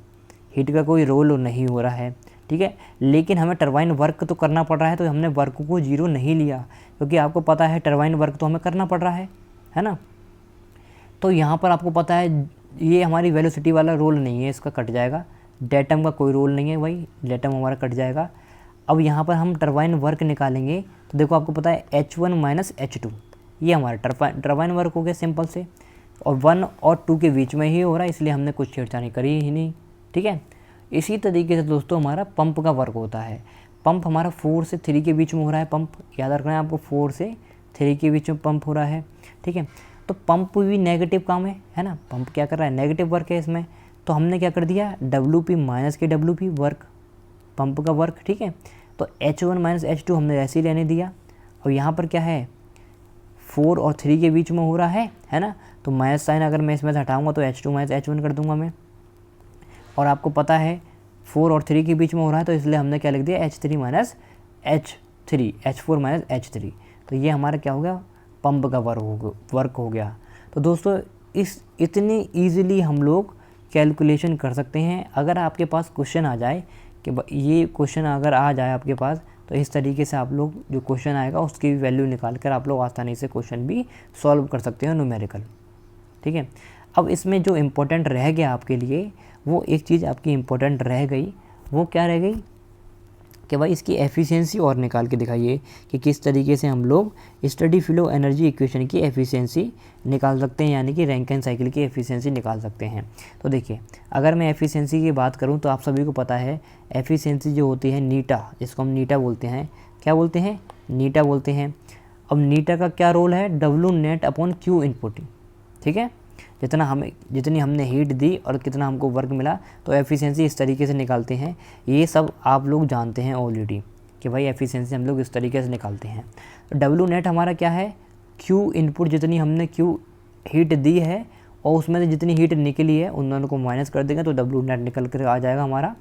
हीट का कोई रोल नहीं हो रहा है, ठीक है, लेकिन हमें टरबाइन वर्क तो करना पड़ रहा है, तो हमने वर्क को 0 नहीं लिया, क्योंकि आपको पता है टरबाइन वर्क तो हमें करना पड़ रहा है ना। तो यहाँ पर आपको पता है ये हमारी वेलोसिटी वाला रोल नहीं है, इसका कट जाएगा। डेटम का कोई रोल नहीं है भाई, डेटम हमारा कट जाएगा। अब यहाँ पर हम टरबाइन वर्क निकालेंगे, तो देखो आपको पता है H1 माइनस H2, ये हमारा टरबाइन वर्क हो गया सिंपल से, और 1 और 2 के बीच में ही हो रहा है, इसलिए हमने कुछ छेड़छाड़ करी ही नहीं, ठीक है। इसी तरीके से दोस्तों हमारा पंप का वर्क होता है। पंप हमारा 4 से 3 के बीच में हो रहा है, पंप याद रखना है आपको, 4 से 3 के बीच में पंप हो रहा है, ठीक है। तो पंप भी नेगेटिव काम है ना, पंप क्या कर रहा है, नेगेटिव वर्क है इसमें। तो हमने क्या कर दिया, WP माइनस के WP वर्क, पंप का वर्क, ठीक है। तो H1 माइनस H2 हमने ऐसे ही रहने दिया। और यहाँ पर क्या है, 4 और 3 के बीच में हो रहा है ना, तो माइनस साइन अगर मैं इसमें से हटाऊँगा तो H2 माइनस H1 कर दूंगा मैं। और आपको पता है 4 और 3 के बीच में हो रहा है, तो इसलिए हमने क्या लिख दिया, H3 minus H3, H4 minus H3। तो ये हमारा क्या हो गया, पंप का वर्क हो गया। तो दोस्तों इतनी ईजिली हम लोग कैलकुलेशन कर सकते हैं। अगर आपके पास क्वेश्चन आ जाए कि ये क्वेश्चन अगर आ जाए आपके पास, तो इस तरीके से आप लोग जो क्वेश्चन आएगा उसकी वैल्यू निकाल कर आप लोग आसानी से क्वेश्चन भी सॉल्व कर सकते हैं न्यूमेरिकल, ठीक है। अब इसमें जो इम्पोर्टेंट रह गया आपके लिए, वो एक चीज़ आपकी इम्पोर्टेंट रह गई, वो क्या रह गई कि भाई इसकी एफिशिएंसी और निकाल के दिखाइए कि किस तरीके से हम लोग स्टडी फ्लो एनर्जी इक्वेशन की एफिशिएंसी निकाल सकते हैं, यानी कि रैंकिन साइकिल की एफिशिएंसी निकाल सकते हैं। तो देखिए, अगर मैं एफिशिएंसी की बात करूं तो आप सभी को पता है एफिशिएंसी जो होती है नीटा, जिसको हम नीटा बोलते हैं, क्या बोलते हैं, नीटा बोलते हैं। अब नीटा का क्या रोल है, W net upon Q input, ठीक है। जितनी हमने हीट दी और कितना हमको वर्क मिला, तो एफिशिएंसी इस तरीके से निकालते हैं। ये सब आप लोग जानते हैं ऑलरेडी कि भाई एफिशिएंसी हम लोग इस तरीके से निकालते हैं। तो डब्ल्यू नेट हमारा क्या है, क्यू इनपुट, जितनी हमने क्यू हीट दी है और उसमें से जितनी हीट निकली है उन दोनों को माइनस कर देंगे तो डब्ल्यू नेट निकल कर आ जाएगा हमारा,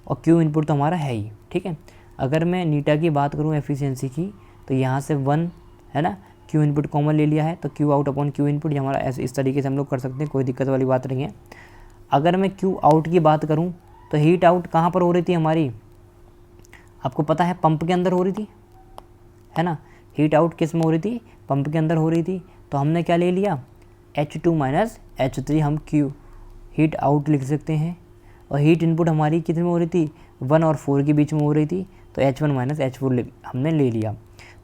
और क्यू इनपुट तो हमारा है ही, ठीक है। अगर मैं नीटा की बात करूँ एफिशिएंसी की, तो यहाँ से 1 है ना, क्यू इनपुट कॉमन ले लिया है, तो Q out upon Q input, ये हमारा ऐसे इस तरीके से हम लोग कर सकते हैं, कोई दिक्कत वाली बात नहीं है। अगर मैं क्यू आउट की बात करूं तो हीट आउट कहाँ पर हो रही थी हमारी, आपको पता है पंप के अंदर हो रही थी, है ना। हीट आउट किस में हो रही थी, पंप के अंदर हो रही थी। तो हमने क्या ले लिया, H2 माइनस H3 हम क्यू हीट आउट लिख सकते हैं। और हीट इनपुट हमारी कितने में हो रही थी, 1 और 4 के बीच में हो रही थी, तो H1 माइनस H4 हमने ले लिया।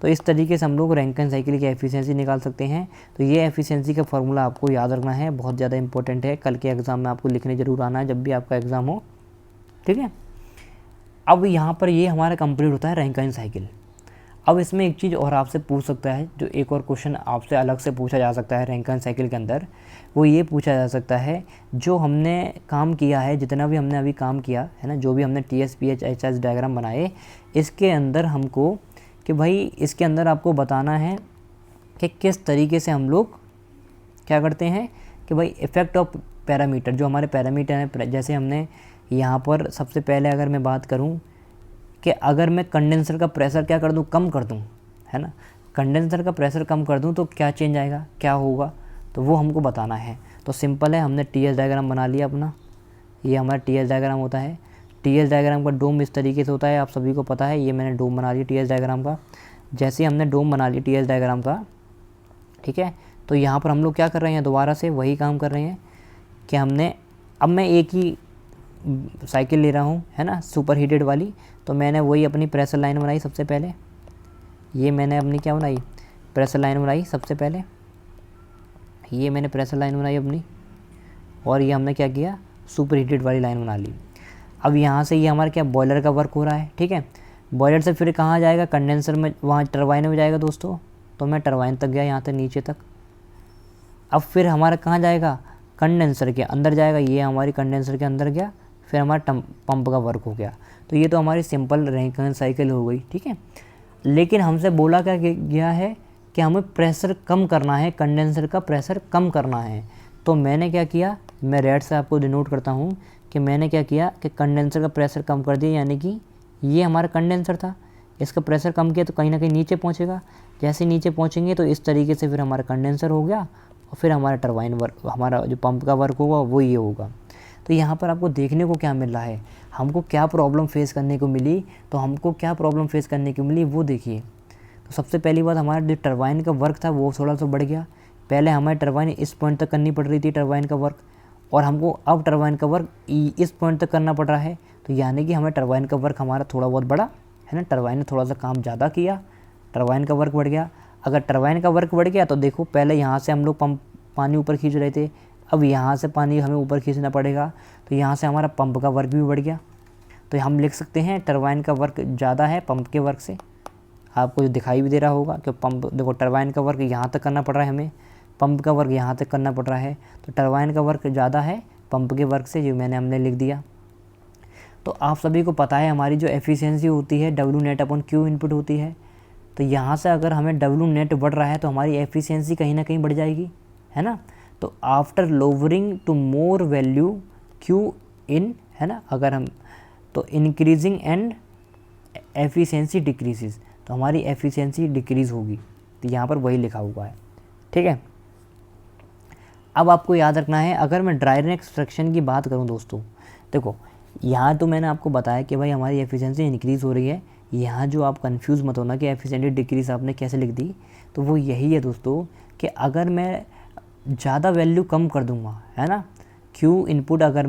तो इस तरीके से हम लोग रैंकिन साइकिल की एफिशिएंसी निकाल सकते हैं। तो ये एफिशिएंसी का फॉर्मूला आपको याद रखना है, बहुत ज़्यादा इंपॉर्टेंट है, कल के एग्ज़ाम में आपको लिखने ज़रूर आना है जब भी आपका एग्ज़ाम हो, ठीक है। अब यहाँ पर ये हमारा कंप्लीट होता है रैंकिन साइकिल। अब इसमें एक चीज़ और आपसे पूछ सकता है, जो एक और क्वेश्चन आपसे अलग से पूछा जा सकता है रैंकिन साइकिल के अंदर, वो ये पूछा जा सकता है, जो हमने काम किया है, जितना भी हमने अभी काम किया है ना, जो भी हमने TS, PH, HS डायग्राम बनाए, इसके अंदर हमको कि भाई इसके अंदर आपको बताना है कि किस तरीके से हम लोग क्या करते हैं कि भाई इफ़ेक्ट ऑफ पैरामीटर, जो हमारे पैरामीटर हैं, जैसे हमने यहाँ पर सबसे पहले अगर मैं बात करूँ कि अगर मैं कंडेंसर का प्रेशर क्या कर दूँ, कम कर दूँ, है ना, कंडेंसर का प्रेशर कम कर दूँ तो क्या चेंज आएगा, क्या होगा, तो वो हमको बताना है। तो सिंपल है, हमने TS डायग्राम बना लिया अपना, ये हमारा TS डायग्राम होता है। TS डायग्राम का डोम इस तरीके से होता है, आप सभी को पता है, ये मैंने डोम बना लिया TS डायग्राम का। जैसे हमने डोम बना लिया TS डायग्राम का, ठीक है, तो यहाँ पर हम लोग क्या कर रहे हैं, दोबारा से वही काम कर रहे हैं कि हमने, अब मैं एक ही साइकिल ले रहा हूँ, है ना, सुपर हीटेड वाली। तो मैंने वही अपनी प्रेशर लाइन बनाई सबसे पहले, ये मैंने अपनी क्या बनाई, प्रेशर लाइन बनाई सबसे पहले, ये मैंने प्रेशर लाइन बनाई अपनी, और ये हमने क्या किया, सुपर हीटेड वाली लाइन बना ली। अब यहाँ से ये हमारा क्या, बॉयलर का वर्क हो रहा है, ठीक है। बॉयलर से फिर कहाँ जाएगा, कंडेंसर में, वहाँ टरबाइन में जाएगा दोस्तों। तो मैं टरबाइन तक गया, यहाँ तक नीचे तक। अब फिर हमारा कहाँ जाएगा, कंडेंसर के अंदर जाएगा, ये हमारी कंडेंसर के अंदर गया, फिर हमारा पंप का वर्क हो गया। तो ये तो हमारी सिंपल रैंकिन साइकिल हो गई, ठीक है। लेकिन हमसे बोला क्या गया है कि हमें प्रेशर कम करना है, कंडेंसर का प्रेशर कम करना है। तो मैंने क्या किया, मैं रेड से आपको डिनोट करता हूँ कि मैंने क्या किया कि कंडेंसर का प्रेशर कम कर दिया, यानी कि ये हमारा कंडेंसर था, इसका प्रेशर कम किया तो कहीं ना कहीं नीचे पहुँचेगा। जैसे नीचे पहुँचेंगे तो इस तरीके से फिर हमारा कंडेंसर हो गया, और फिर हमारा टरबाइन वर्क, हमारा जो पंप का वर्क होगा वो ये होगा। तो यहाँ पर आपको देखने को क्या मिल रहा है, हमको क्या प्रॉब्लम फेस करने को मिली, तो हमको क्या प्रॉब्लम फेस करने को मिली वो देखिए। तो सबसे पहली बात, हमारा जो टरबाइन का वर्क था वो थोड़ा सा बढ़ गया। पहले हमारी टरबाइन इस पॉइंट तक करनी पड़ रही थी टरबाइन का वर्क, और हमको अब टरबाइन का वर्क इस पॉइंट तक करना पड़ रहा है। तो यानी कि हमें टरबाइन का वर्क हमारा थोड़ा बहुत बढ़ा है ना, टरबाइन ने थोड़ा सा काम ज़्यादा किया, टरबाइन का वर्क बढ़ गया। अगर टरबाइन का वर्क बढ़ गया तो देखो, पहले यहाँ से हम लोग पंप पानी ऊपर खींच रहे थे, अब यहाँ से पानी हमें ऊपर खींचना पड़ेगा, तो यहाँ से हमारा पंप का वर्क भी बढ़ गया। तो हम लिख सकते हैं टरबाइन का वर्क ज़्यादा है पंप के वर्क से। आपको जो दिखाई भी दे रहा होगा कि पंप, देखो टरबाइन का वर्क यहाँ तक करना पड़ रहा है हमें, पंप का वर्क यहाँ तक करना पड़ रहा है, तो टरबाइन का वर्क ज़्यादा है पंप के वर्क से, जो हमने लिख दिया। तो आप सभी को पता है हमारी जो एफिशिएंसी होती है W net upon Q input होती है। तो यहाँ से अगर हमें W नेट बढ़ रहा है तो हमारी एफिशिएंसी कहीं ना कहीं बढ़ जाएगी, है ना। तो after lowering to more value Q in, है ना, अगर हम तो इंक्रीजिंग एंड एफिशिएंसी डिक्रीजेज, तो हमारी एफिशिएंसी डिक्रीज़ होगी। तो यहाँ पर वही लिखा हुआ है, ठीक है। अब आपको याद रखना है, अगर मैं ड्राइनेस फ्रैक्शन की बात करूँ दोस्तों, देखो यहाँ तो मैंने आपको बताया कि भाई हमारी एफिशिएंसी इंक्रीज़ हो रही है। यहाँ जो आप कंफ्यूज मत होना कि एफिशिएंसी डिक्रीज़ आपने कैसे लिख दी, तो वो यही है दोस्तों कि अगर मैं ज़्यादा वैल्यू कम कर दूँगा, है ना, Q इनपुट, अगर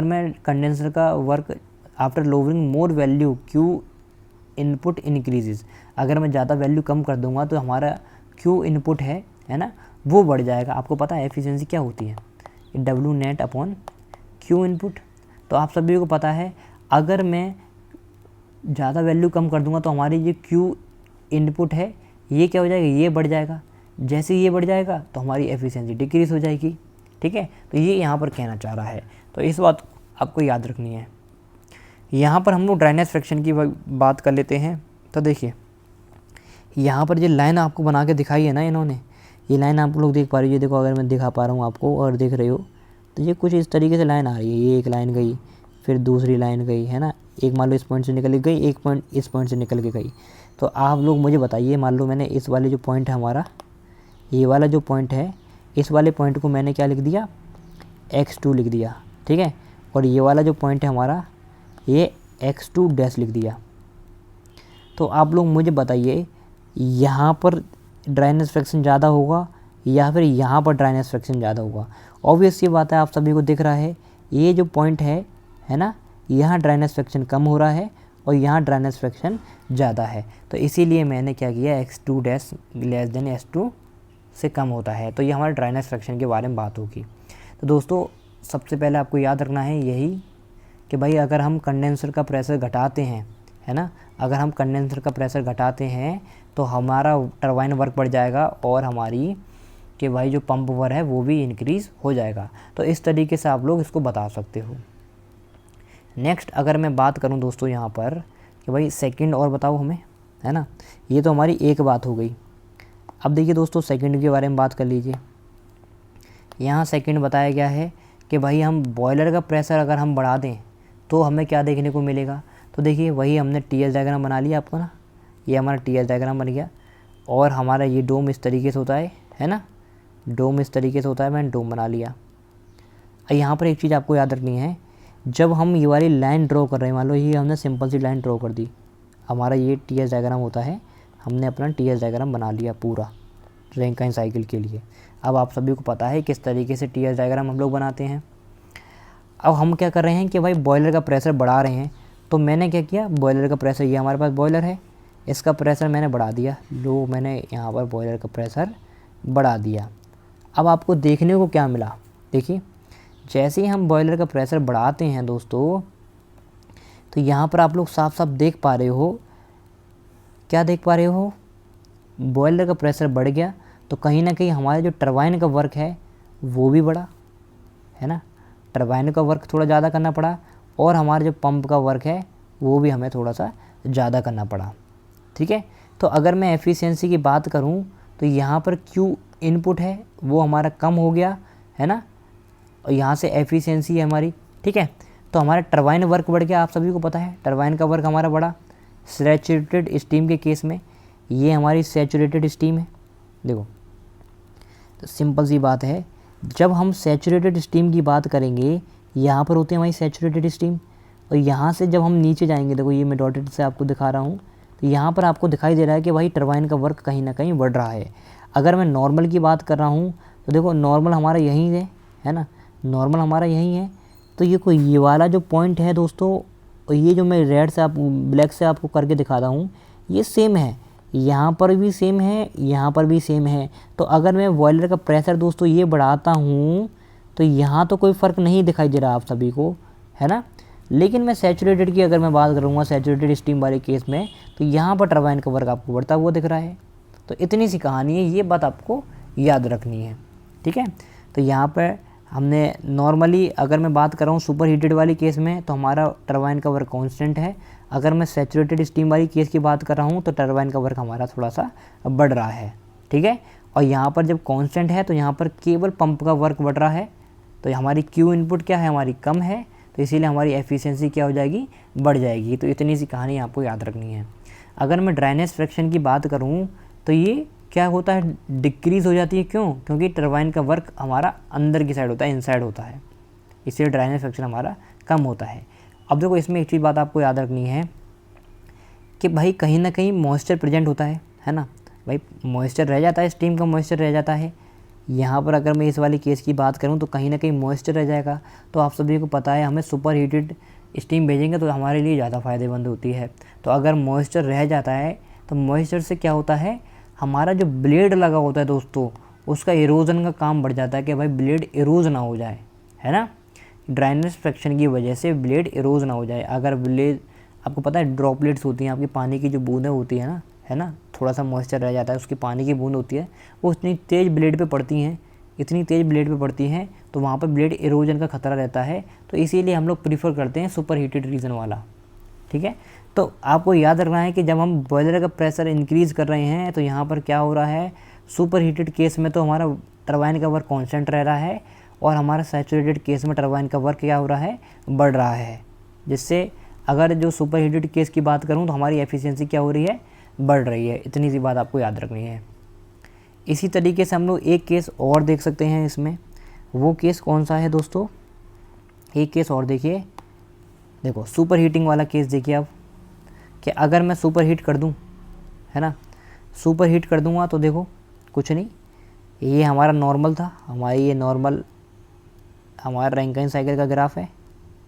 मैं कंडेंसर का वर्क आफ्टर लोअरिंग मोर वैल्यू Q इनपुट इंक्रीजेज, अगर मैं ज़्यादा वैल्यू कम कर दूंगा तो हमारा Q इनपुट है ना, वो बढ़ जाएगा। आपको पता है एफिशिएंसी क्या होती है, W net upon Q input. तो आप सभी को पता है अगर मैं ज़्यादा वैल्यू कम कर दूंगा तो हमारी ये Q इनपुट है ये क्या हो जाएगा, ये बढ़ जाएगा। जैसे ये बढ़ जाएगा तो हमारी एफिशिएंसी डिक्रीज़ हो जाएगी, ठीक है। तो ये यहाँ पर कहना चाह रहा है, तो इस बात आपको याद रखनी है। यहाँ पर हम लोग ड्राइनेस फ्रैक्शन की बात कर लेते हैं। तो देखिए यहाँ पर जो लाइन आपको बना के दिखाई है ना इन्होंने, ये लाइन आप लोग देख पा रही है, देखो अगर मैं दिखा पा रहा हूँ आपको और देख रहे हो, तो ये कुछ इस तरीके से लाइन आ रही है। ये एक लाइन गई, फिर दूसरी लाइन गई, है ना, एक मान लो इस पॉइंट से निकल के गई, एक पॉइंट इस पॉइंट से निकल के गई। तो आप लोग मुझे बताइए, मान लो मैंने इस वाले जो पॉइंट है हमारा, ये वाला जो पॉइंट है, इस वाले पॉइंट को मैंने क्या लिख दिया, x2 लिख दिया, ठीक है। और ये वाला जो पॉइंट है हमारा, ये x2 डैश लिख दिया। तो आप लोग मुझे बताइए यहाँ पर ड्राइनेस फ्रैक्शन ज़्यादा होगा या फिर यहाँ पर ड्राइनेस फ्रैक्शन ज़्यादा होगा। ऑब्वियस ये बात है, आप सभी को दिख रहा है ये जो पॉइंट है ना, यहाँ ड्राइनेस फ्रैक्शन कम हो रहा है और यहाँ ड्राइनेस फ्रैक्शन ज़्यादा है। तो इसीलिए मैंने क्या किया, x2 dash less than s2 से कम होता है। तो ये हमारे ड्राइनेस फ्रैक्शन के बारे में बात होगी। तो दोस्तों सबसे पहले आपको याद रखना है यही कि भाई अगर हम कंडेंसर का प्रेशर घटाते हैं, है ना, अगर हम कंडेंसर का प्रेशर घटाते हैं तो हमारा टरबाइन वर्क बढ़ जाएगा और हमारी कि भाई जो पंप वर्क है वो भी इंक्रीज़ हो जाएगा। तो इस तरीके से आप लोग इसको बता सकते हो। नेक्स्ट अगर मैं बात करूं दोस्तों यहाँ पर कि भाई सेकंड और बताओ हमें, है ना, ये तो हमारी एक बात हो गई। अब देखिए दोस्तों सेकंड के बारे में बात कर लीजिए। यहाँ सेकंड बताया गया है कि भाई हम बॉयलर का प्रेशर अगर हम बढ़ा दें तो हमें क्या देखने को मिलेगा। तो देखिए वही हमने टीएस डायग्राम बना लिया आपको ना, ये हमारा टीएस डायग्राम बन गया और हमारा ये डोम इस तरीके से होता है ना, डोम इस तरीके से होता है, मैंने डोम बना लिया। यहाँ पर एक चीज़ आपको याद रखनी है, जब हम ये वाली लाइन ड्रॉ कर रहे हैं, मान लो ये हमने सिंपल सी लाइन ड्रॉ कर दी, हमारा ये टीएस डायग्राम होता है, हमने अपना टीएस डायग्राम बना लिया पूरा रैंकिन साइकिल के लिए। अब आप सभी को पता है किस तरीके से टीएस डायग्राम हम लोग बनाते हैं। अब हम क्या कर रहे हैं कि भाई बॉयलर का प्रेशर बढ़ा रहे हैं, तो मैंने क्या किया, बॉयलर का प्रेशर, ये हमारे पास बॉयलर है, इसका प्रेशर मैंने बढ़ा दिया, लो मैंने यहाँ पर बॉयलर का प्रेशर बढ़ा दिया। अब आपको देखने को क्या मिला, देखिए जैसे ही हम बॉयलर का प्रेशर बढ़ाते हैं दोस्तों, तो यहाँ पर आप लोग साफ साफ देख पा रहे हो, क्या देख पा रहे हो, बॉयलर का प्रेशर बढ़ गया तो कहीं ना कहीं हमारे जो टरबाइन का वर्क है वो भी बढ़ा, है ना, टरबाइन का वर्क थोड़ा ज़्यादा करना पड़ा और हमारा जो पंप का वर्क है वो भी हमें थोड़ा सा ज़्यादा करना पड़ा, ठीक है। तो अगर मैं एफिशिएंसी की बात करूँ तो यहाँ पर Q इनपुट है वो हमारा कम हो गया, है ना, और यहाँ से एफिशिएंसी है हमारी, ठीक है। तो हमारा टरबाइन वर्क बढ़ गया, आप सभी को पता है टरबाइन का वर्क हमारा बढ़ा। सैचुरेटेड स्टीम के केस में ये हमारी सैचुरेटेड स्टीम है, देखो तो सिंपल सी बात है, जब हम सैचुरेटेड स्टीम की बात करेंगे यहाँ पर होती है हमारी सैचुरेटेड स्टीम, और यहाँ से जब हम नीचे जाएंगे, देखो ये मैं डॉटेड से आपको दिखा रहा हूँ, तो यहाँ पर आपको दिखाई दे रहा है कि भाई टरबाइन का वर्क कहीं ना कहीं बढ़ रहा है। अगर मैं नॉर्मल की बात कर रहा हूँ तो देखो नॉर्मल हमारा यहीं है ना, नॉर्मल हमारा यहीं है। तो ये वाला जो पॉइंट है दोस्तों, और ये जो मैं रेड से ब्लैक से आपको करके दिखा रहा हूँ, ये सेम है, यहाँ पर भी सेम है, यहाँ पर भी सेम है। तो अगर मैं बॉयलर का प्रेशर दोस्तों ये बढ़ाता हूँ तो यहाँ तो कोई फ़र्क नहीं दिखाई दे रहा आप सभी को, है ना। लेकिन मैं सैचुरेटेड की अगर मैं बात करूँगा, सैचुरेटेड स्टीम वाले केस में, तो यहाँ पर टरबाइन का वर्क आपको बढ़ता हुआ दिख रहा है। तो इतनी सी कहानी है, ये बात आपको याद रखनी है, ठीक है। तो यहाँ पर हमने नॉर्मली अगर मैं बात कर रहा हूँ सुपर हीटेड वाली केस में, तो हमारा टरबाइन का वर्क कांस्टेंट है। अगर मैं सैचुरेटेड स्टीम वाली केस की बात कर रहा हूँ तो टरबाइन का वर्क हमारा थोड़ा सा बढ़ रहा है, ठीक है। और यहाँ पर जब कांस्टेंट है तो यहाँ पर केवल पंप का वर्क बढ़ रहा है, तो हमारी क्यू इनपुट क्या है, हमारी कम है, तो इसीलिए हमारी एफिशिएंसी क्या हो जाएगी, बढ़ जाएगी। तो इतनी सी कहानी आपको याद रखनी है। अगर मैं ड्राइनेस फ्रैक्शन की बात करूँ तो ये क्या होता है, डिक्रीज़ हो जाती है। क्यों? क्योंकि टरबाइन का वर्क हमारा अंदर की साइड होता है, इनसाइड होता है, इसलिए ड्राइनेस फ्रैक्शन हमारा कम होता है। अब देखो इसमें एक चीज़ बात आपको याद रखनी है कि भाई कहीं ना कहीं मॉइस्चर प्रेजेंट होता है ना, भाई मॉइस्चर रह जाता है, स्टीम का मॉइस्चर रह जाता है। यहाँ पर अगर मैं इस वाली केस की बात करूँ तो कहीं ना कहीं मॉइस्चर रह जाएगा। तो आप सभी को पता है हमें सुपर हीटेड स्टीम भेजेंगे तो हमारे लिए ज़्यादा फ़ायदेमंद होती है। तो अगर मॉइस्चर रह जाता है तो मॉइस्चर से क्या होता है, हमारा जो ब्लेड लगा होता है दोस्तों, उसका इरोजन का काम बढ़ जाता है कि भाई ब्लेड इरोज ना हो जाए, है ना। ड्राइनेस फ्रैक्शन की वजह से ब्लेड इरोज ना हो जाए। अगर ब्लेड, आपको पता है ड्रॉपलेट्स होती हैं, आपकी पानी की जो बूंदें होती हैं ना, है ना, थोड़ा सा मॉइस्चर रह जाता है, उसकी पानी की बूंद होती है, वो इतनी तेज़ ब्लेड पे पड़ती हैं, इतनी तेज़ ब्लेड पे पड़ती हैं, तो वहाँ पर ब्लेड इरोजन का खतरा रहता है। तो इसीलिए हम लोग प्रीफर करते हैं सुपर हीटेड रीजन वाला, ठीक है। तो आपको याद रखना है कि जब हम बॉयलर का प्रेशर इंक्रीज़ कर रहे हैं तो यहाँ पर क्या हो रहा है, सुपर हीटेड केस में तो हमारा टरबाइन का वर्क कांस्टेंट रह रहा है, और हमारा सैचुरेटेड केस में टरबाइन का वर्क क्या हो रहा है, बढ़ रहा है। जिससे अगर जो सुपर हीटेड केस की बात करूँ तो हमारी एफिशिएंसी क्या हो रही है, बढ़ रही है। इतनी सी बात आपको याद रखनी है। इसी तरीके से हम लोग एक केस और देख सकते हैं इसमें। वो केस कौन सा है दोस्तों, एक केस और देखिए, देखो सुपर हीटिंग वाला केस देखिए आप, कि अगर मैं सुपर हीट कर दूं, है ना, सुपर हीट कर दूंगा तो देखो कुछ नहीं, ये हमारा नॉर्मल था, हमारी ये नॉर्मल हमारा रैंकिन साइकिल का ग्राफ है,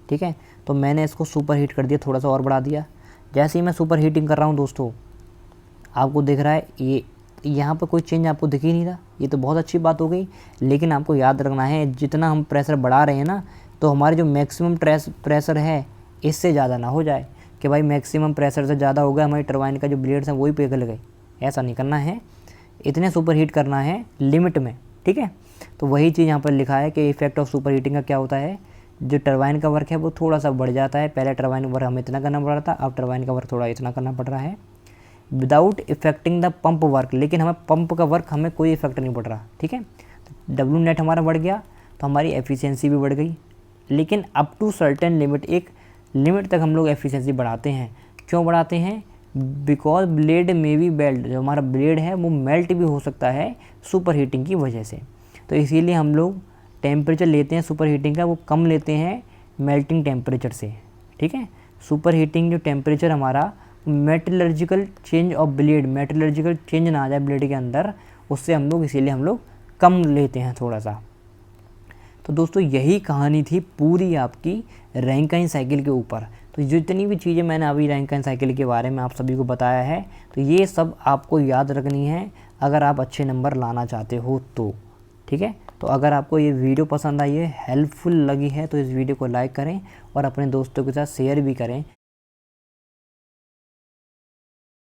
ठीक है। तो मैंने इसको सुपर हीट कर दिया, थोड़ा सा और बढ़ा दिया। जैसे ही मैं सुपर हीटिंग कर रहा हूँ दोस्तों, आपको दिख रहा है ये यहाँ पर कोई चेंज आपको दिख ही नहीं रहा, ये तो बहुत अच्छी बात हो गई। लेकिन आपको याद रखना है जितना हम प्रेशर बढ़ा रहे हैं ना, तो हमारे जो मैक्सिमम प्रेशर है इससे ज़्यादा ना हो जाए कि भाई मैक्सिमम प्रेशर से ज़्यादा हो गया, हमारी टरबाइन का जो ब्लेड्स हैं वही पिघल गए। ऐसा नहीं करना है, इतने सुपर हीट करना है लिमिट में, ठीक है। तो वही चीज़ यहाँ पर लिखा है कि इफेक्ट ऑफ सुपर हीटिंग का क्या होता है, जो टरबाइन का वर्क है वो थोड़ा सा बढ़ जाता है। पहले टरबाइन का वर्क हमें इतना करना पड़ रहा था, अब टरबाइन का वर्क थोड़ा इतना करना पड़ रहा है, without affecting the pump work. लेकिन हमें पंप का वर्क हमें कोई इफेक्ट नहीं पड़ रहा, ठीक है। तो डब्ल्यू नेट हमारा बढ़ गया तो हमारी एफिशिएंसी भी बढ़ गई। लेकिन अप टू सर्टेन लिमिट, एक लिमिट तक हम लोग एफिशिएंसी बढ़ाते हैं। क्यों बढ़ाते हैं, बिकॉज ब्लेड में भी बेल्ट, जो हमारा ब्लेड है वो मेल्ट भी हो सकता है सुपर हीटिंग की वजह से। तो इसीलिए हम लोग टेम्परेचर लेते हैं सुपर हीटिंग का, वो कम लेते हैं मेल्टिंग टेम्परेचर से, ठीक है। सुपर हीटिंग जो टेम्परेचर हमारा metallurgical change of blade, metallurgical change ना आ जाए ब्लेड के अंदर, उससे हम लोग, इसीलिए हम लोग कम लेते हैं थोड़ा सा। तो दोस्तों यही कहानी थी पूरी आपकी रैंकिन साइकिल के ऊपर। तो जितनी भी चीज़ें मैंने अभी रैंकिन साइकिल के बारे में आप सभी को बताया है, तो ये सब आपको याद रखनी है अगर आप अच्छे नंबर लाना चाहते हो तो, ठीक है। तो अगर आपको ये वीडियो पसंद आई है, हेल्पफुल लगी है, तो इस वीडियो को लाइक करें और अपने दोस्तों के साथ शेयर भी करें।